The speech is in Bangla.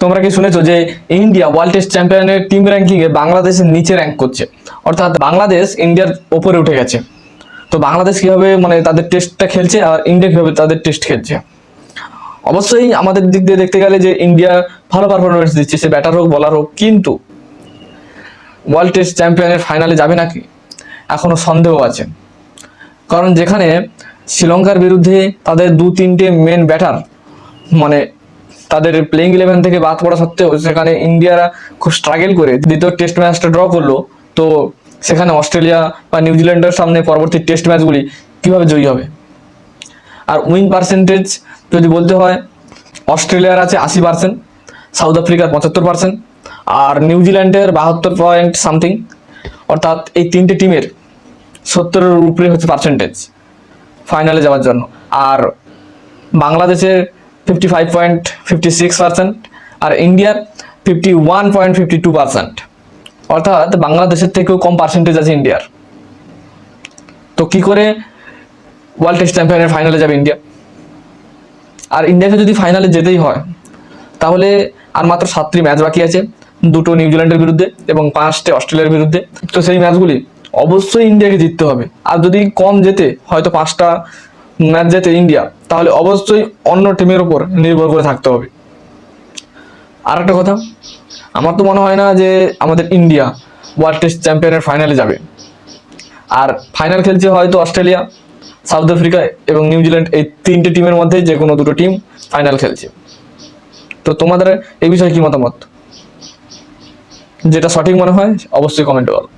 তোমরা কি শুনেছো যে ইন্ডিয়া ওয়ার্ল্ড টেস্ট চ্যাম্পিয়নের টিম র্যাঙ্কিং এ বাংলাদেশের নিচে র্যাঙ্ক করছে, অর্থাৎ বাংলাদেশ ইন্ডিয়ার ওপরে উঠে গেছে। তো বাংলাদেশ কিভাবে মানে তাদের টেস্টটা খেলছে আর ইন্ডিয়া কিভাবে তাদের টেস্ট খেলছে। অবশ্যই আমাদের দিক দিয়ে দেখতে গেলে যে ইন্ডিয়া ভালো পারফরমেন্স দিচ্ছে, সে ব্যাটার হোক বলার হোক, কিন্তু ওয়ার্ল্ড টেস্ট চ্যাম্পিয়নের ফাইনালে যাবে নাকি এখনো সন্দেহ আছে। কারণ যেখানে শ্রীলঙ্কার বিরুদ্ধে তাদের 2-3টে মেন ব্যাটার মানে তাদের প্লেইং 11 থেকে বাদ পড়া সত্ত্বেও সেখানে ইন্ডিয়ারা খুব স্ট্রাগল করে দ্বিতীয় টেস্ট ম্যাচটা ড্র করলো, তো সেখানে অস্ট্রেলিয়া বা নিউজিল্যান্ডের সামনে পরবর্তী টেস্ট ম্যাচগুলি কিভাবে জয়ী হবে। আর উইন পার্সেন্টেজ যদি বলতে হয়, অস্ট্রেলিয়ার আছে 80%, সাউথ আফ্রিকার 75%, আর নিউজিল্যান্ডের 72 পয়েন্ট সামথিং। অর্থাৎ এই তিনটে টিমের 70-এর উপরে হচ্ছে পার্সেন্টেজ ফাইনালে যাওয়ার জন্য। আর বাংলাদেশের 55.56%, আর ইন্ডিয়ার 51.52%। অর্থাৎ বাংলাদেশের থেকেও কম পার্সেন্টেজ আছে ইন্ডিয়ার। তো কি করে ওয়ার্ল্ড টেস্ট চ্যাম্পিয়নের ফাইনালে যাবে ইন্ডিয়া? আর ইন্ডিয়াকে যদি ফাইনালে যেতেই হয় তাহলে আর মাত্র 7টি ম্যাচ বাকি আছে, 2টো নিউজিল্যান্ডের বিরুদ্ধে এবং 5টে অস্ট্রেলিয়ার বিরুদ্ধে। তো সেই ম্যাচগুলি অবশ্যই ইন্ডিয়াকে জিততে হবে। আর যদি কম জেতে, হয়তো 5টা ম্যাচ জেতে ইন্ডিয়া, তাহলে অবশ্যই অন্য টিমের উপর নির্ভর করে থাকতে হবে। আর একটা কথা, আমার তো মনে হয় না যে আমাদের ইন্ডিয়া ওয়ার্ল্ড টেস্ট চ্যাম্পিয়নের ফাইনালে যাবে। আর ফাইনাল খেলছে হয়তো অস্ট্রেলিয়া, সাউথ আফ্রিকা এবং নিউজিল্যান্ড, এই 3টে টিমের মধ্যে যে কোনো 2টো টিম ফাইনাল খেলছে। তো তোমাদের এই বিষয়ে কি মতামত? যেটা সঠিক মনে হয় অবশ্যই কমেন্টে বলো।